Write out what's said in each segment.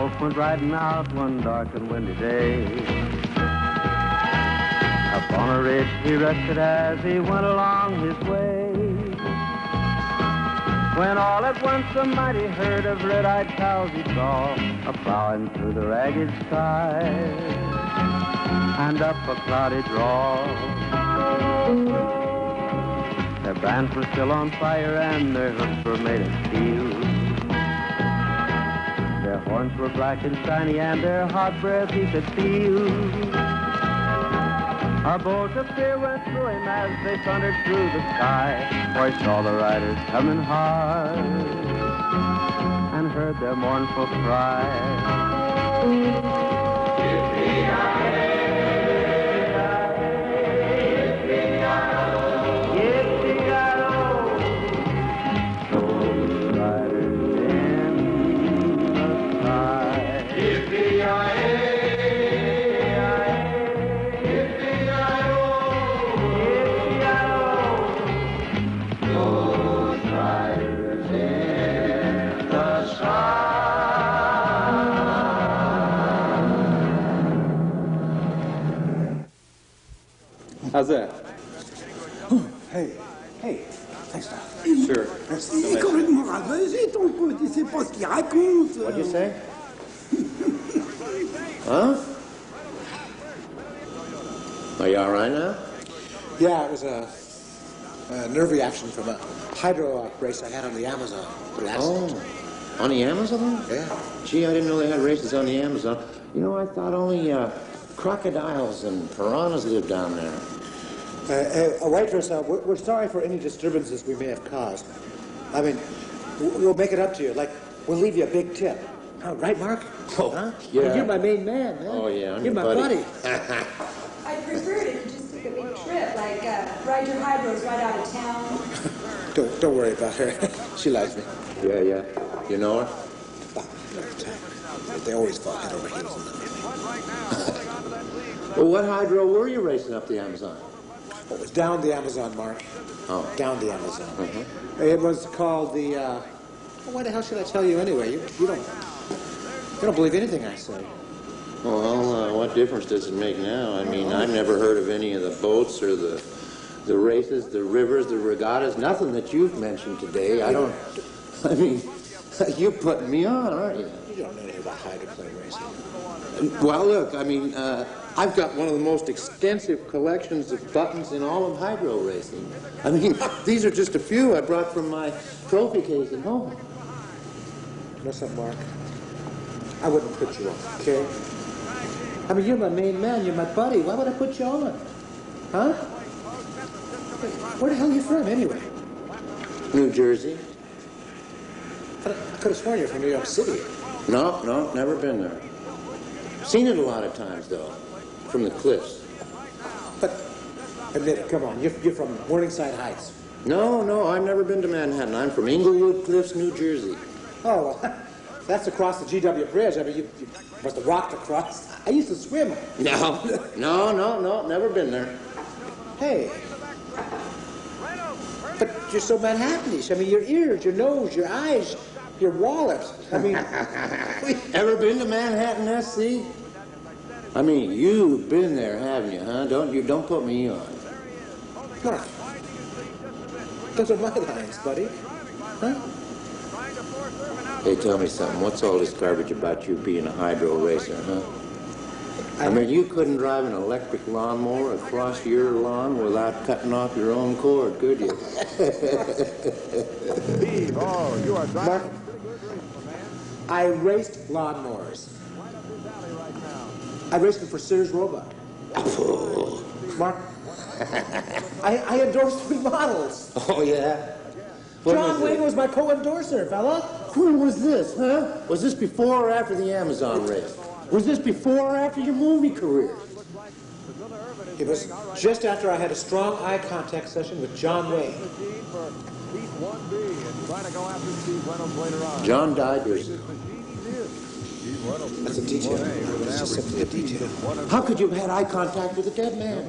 folk went riding out one dark and windy day. Up on a ridge he rested as he went along his way. When all at once a mighty herd of red-eyed cows he saw a-plowing through the ragged sky and up a cloudy draw. Their brands were still on fire and their hoofs were made of steel. Their horns were black and shiny and their hot breath he could feel. A bolt of fear went through him as they thundered through the sky, for he saw the riders coming hard and heard their mournful cry. How's that? Hey, thanks, Doc. Sure. Il est complètement ravagé, ton pote, il sait pas ce qu'il raconte. What'd you say? Huh? Are you all right now? Yeah, it was a nerve reaction from a hydro race I had on the Amazon. Oh, on the Amazon? Yeah. Gee, I didn't know they had races on the Amazon. You know, I thought only crocodiles and piranhas lived down there. Waitress, we're sorry for any disturbances we may have caused. I mean, we'll make it up to you. Like, we'll leave you a big tip. Right, Mark? Oh, huh? yeah. Well, you're my main man, man. Oh, yeah, I'm You're your my buddy. I'd prefer it if you just took a big trip, like ride your hydros right out of town. Don't worry about her. She likes me. Yeah. You know her? They always fall head over heels. Well, what hydro were you racing up the Amazon? It was down the Amazon, Mark. Oh. Down the Amazon. It was called the, well, why the hell should I tell you anyway? You don't believe anything I say. Well, what difference does it make now? I mean, I've never heard of any of the boats or the races, the rivers, the regattas, nothing that you've mentioned today. I mean, you're putting me on, aren't you? You don't know anything about hydroplane racing. Well, look, I mean, I've got one of the most extensive collections of buttons in all of hydro racing. I mean, these are just a few I brought from my trophy case at home. You know something, Mark? I wouldn't put you on, okay? I mean, you're my main man, you're my buddy. Why would I put you on? Huh? Where the hell are you from, anyway? New Jersey. I could have sworn you're from New York City. No, never been there. Seen it a lot of times, though, from the cliffs. But, admit it, come on, you're from Morningside Heights. No, I've never been to Manhattan. I'm from Inglewood Cliffs, New Jersey. Oh, well, that's across the GW Bridge. I mean, you must have walked across. I used to swim. No, never been there. Hey. But you're so Manhattanish. I mean, your ears, your nose, your eyes, your wallet. I mean... Ever been to Manhattan, SC? I mean, you've been there, haven't you, huh? Don't put me on. Mark, those are my lines, buddy. Huh? Hey, tell me something. What's all this garbage about you being a hydro racer, huh? I mean, you couldn't drive an electric lawnmower across your lawn without cutting off your own cord, could you? Mark, I raced lawnmowers. I raced them for Sears Roebuck. Mark, I endorsed 3 models. Oh, yeah? John Wayne was my co-endorser, fella. When was this, huh? Was this before or after the Amazon race? Was this before or after your movie career? It was just after I had a strong eye contact session with John Wayne. John died recently. That's a detail. It's just simply a detail. How could you have had eye contact with a dead man?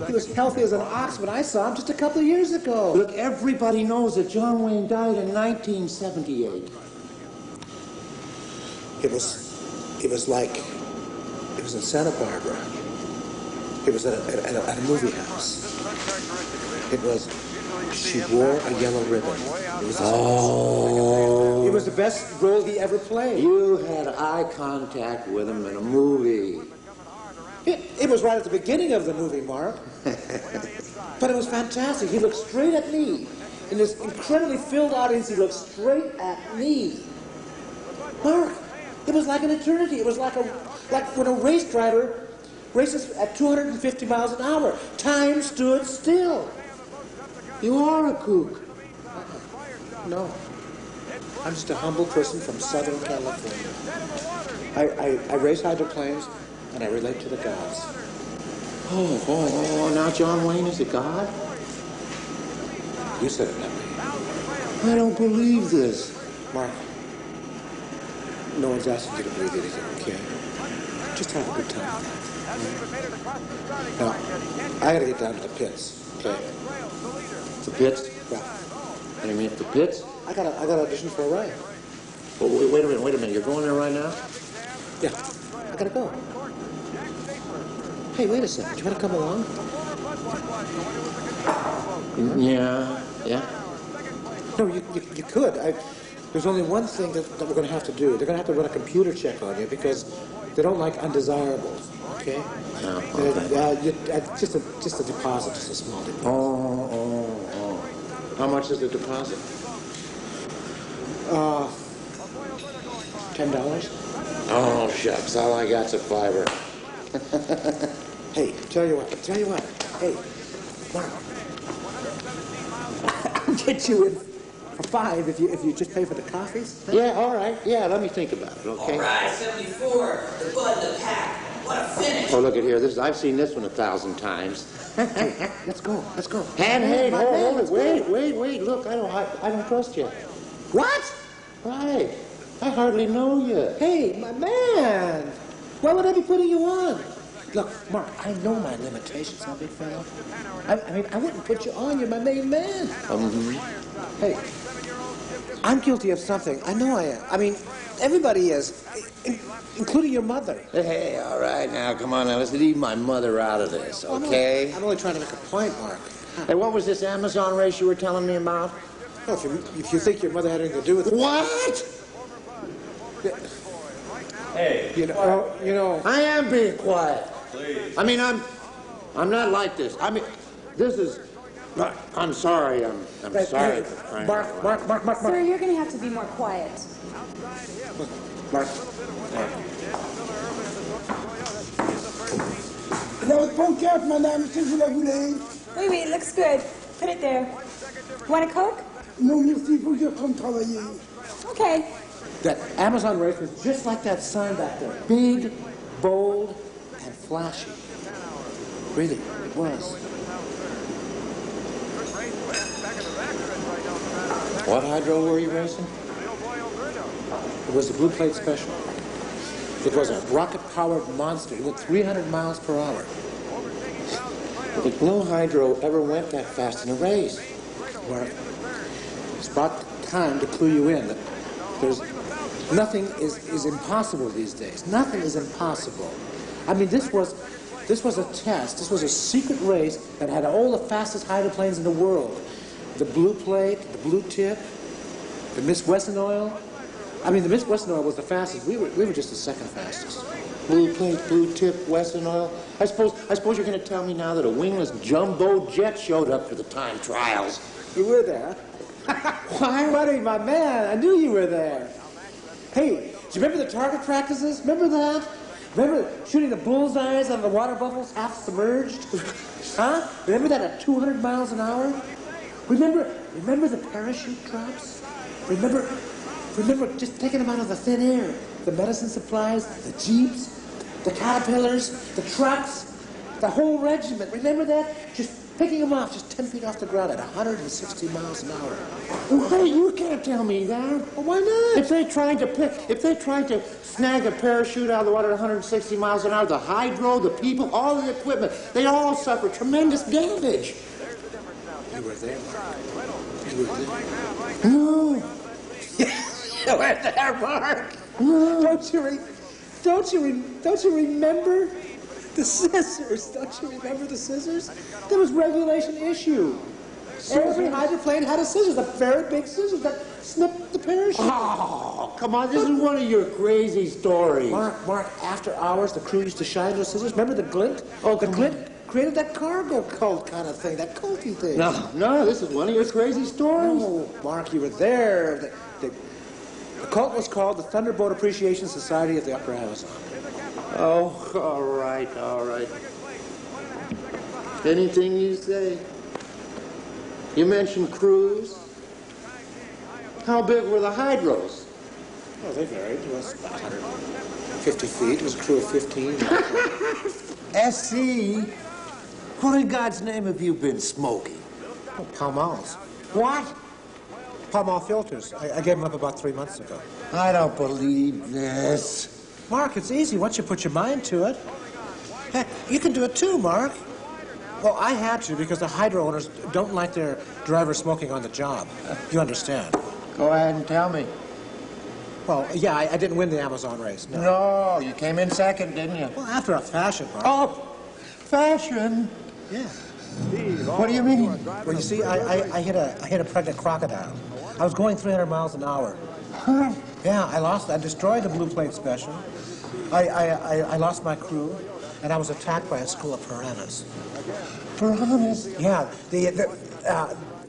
He was healthy as an ox when I saw him just a couple of years ago. Look, everybody knows that John Wayne died in 1978. It was like, it was in Santa Barbara. It was at a movie house. It was, she wore a yellow ribbon. It was, it was the best role he ever played. You had eye contact with him in a movie. It was right at the beginning of the movie, Mark. But it was fantastic. He looked straight at me. In this incredibly filled audience, he looked straight at me. Mark, it was like an eternity. It was like when a race driver races at 250 miles an hour. Time stood still. You are a kook. No. I'm just a humble person from Southern California. I race hydroplanes and I relate to the gods. Oh, now John Wayne is a god? You said it, not me. I don't believe this. Mark, no one's asking you to believe anything, okay? Just have a good time. Now, I gotta get down to the pits, okay? The pits? Yeah. What do you mean, the pits? I gotta audition for a ride. Oh, wait a minute. You're going there right now? Yeah, I gotta go. Hey, wait a second. Do you want to come along? Yeah. No, you could. There's only one thing that we're going to have to do. They're going to have to run a computer check on you because they don't like undesirables, okay? Oh, okay. Just a deposit, just a small deposit. Oh. How much is the deposit? $10. Oh, shucks. All I got's a $5. Hey, tell you what. Hey, Mark. I'll get you in for $5 if you just pay for the coffees. Yeah, all right. Yeah, let me think about it, okay? All right, 74, the bud in the pack. What a finish. Oh, look at here. I've seen this one 1,000 times. Hey, let's go. Hey, my man, hold it. Wait. Look, I don't trust you. What? Right. I hardly know you. Hey, my man. Why would I be putting you on? Look, Mark, I know my limitations, huh, big fella? I mean, I wouldn't put you on. You're my main man. Hey, I'm guilty of something. I know I am. I mean, everybody is, including your mother. Hey, all right. Now, come on. Now, let's leave my mother out of this, okay? I'm only trying to make a point, Mark. Hey, what was this Amazon race you were telling me about? Well, if you think your mother had anything to do with it. What? Hey. You know. I am being quiet. Please. I mean, I'm not like this. I mean, this is. I'm sorry. I'm sorry. Mark. Sir, you're going to have to be more quiet. Mark. La haute pancarte, madame, si vous la voulez. Wait, it looks good. Put it there. Want a Coke? Non, merci, il faut que je reprenne travailler. Okay. That Amazon race was just like that sign back there. Big, bold, and flashy. Really, it was. What hydro were you racing? It was the Blue Plate Special. It was a rocket-powered monster. It went 300 miles per hour. But no hydro ever went that fast in a race. Mark, it's about time to clue you in that nothing is impossible these days. Nothing is impossible. I mean, this was a test. This was a secret race that had all the fastest hydroplanes in the world. The Blue Plate, the Blue Tip, the Miss Wesson Oil. I mean, the Miss Wesson Oil was the fastest. We were just the second fastest. Blue Plate, Blue Tip, Wesson Oil. I suppose you're going to tell me now that a wingless jumbo jet showed up for the time trials. You were there. Why, buddy, my man, I knew you were there. Hey, do you remember the target practices? Remember that? Remember shooting the bullseyes on the water buffaloes half submerged? Huh? Remember that at 200 miles an hour? Remember the parachute drops? Remember just taking them out of the thin air? The medicine supplies, the jeeps, the caterpillars, the trucks, the whole regiment. Remember that? Just picking them off just 10 feet off the ground at 160 miles an hour. Well, you can't tell me that. Well, why not? If they tried to snag a parachute out of the water at 160 miles an hour, the hydro, the people, all the equipment, they all suffer tremendous damage. You were there, Mark. You were there. No. You were there, Mark. Don't you remember the scissors? Don't you remember the scissors? There was regulation issue. Every hydroplane had a scissors, a very big scissors that snipped the parachute. Oh, come on, this is one of your crazy stories. Mark, after hours, the crew used to shine those scissors. Remember the glint? Oh, the glint created that cargo cult kind of thing, that culty thing. No, this is one of your crazy stories. Oh, Mark, you were there. The cult was called the Thunderbolt Appreciation Society of the Upper Amazon. Oh, all right. Anything you say. You mentioned crews. How big were the hydros? Oh, they varied. It was about 150 feet. It was a crew of 15. SC, what in God's name have you been smoking? Oh, Pall Malls. What? Pall Mall filters. I gave them up about 3 months ago. I don't believe this. Mark, it's easy once you put your mind to it. Heck, you can do it too, Mark. Well, I had to because the hydro owners don't like their drivers smoking on the job. You understand? Go ahead and tell me. Well, yeah, I didn't win the Amazon race. No. No, you came in second, didn't you? Well, after a fashion, Mark. Oh, fashion? Yeah. What do you mean? Well, you see, I hit a pregnant crocodile. I was going 300 miles an hour. Huh? Yeah, I destroyed the blue plate special. I lost my crew, and I was attacked by a school of piranhas. Piranhas? Yeah,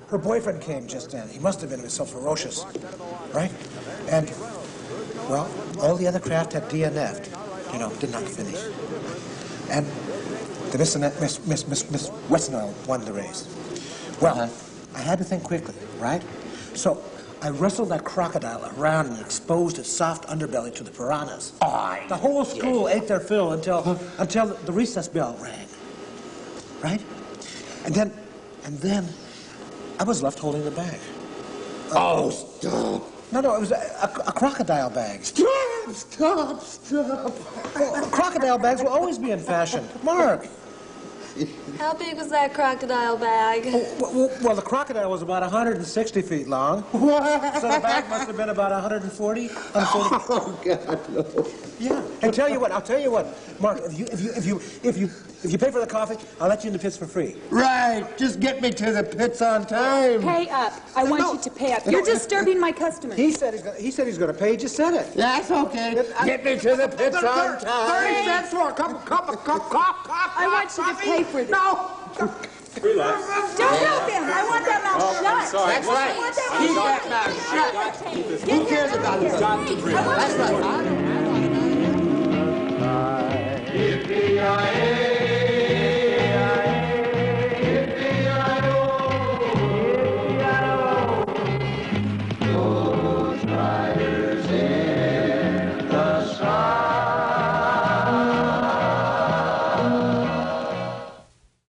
her boyfriend came just then. He must have been so ferocious, right? And, well, all the other craft had DNF'd, did not finish. And the Miss Westnile won the race. Well, I had to think quickly, right? So I wrestled that crocodile around and exposed its soft underbelly to the piranhas. The whole school ate their fill until the recess bell rang, right? And then I was left holding the bag. Oh, stop. No, it was a crocodile bag. Stop. Well, crocodile bags will always be in fashion. Mark. How big was that crocodile bag? Well, the crocodile was about 160 feet long. What? So the bag must have been about 140. Oh, God, no. Yeah. And I'll tell you what, Mark, if you pay for the coffee, I'll let you in the pits for free. Right. Just get me to the pits on time. Pay up. I want you to pay up. You're disturbing my customers. He said he's going to pay. He just said it. That's okay. Get me to the pits on time. 30 cents for a cup. I want you to pay for this. No. Relax. Don't help him. I want that mouth shut. That's right. I want that Keep mouth that shut. mouth shut. Who cares about it? That's right. Yippee-yi-yi.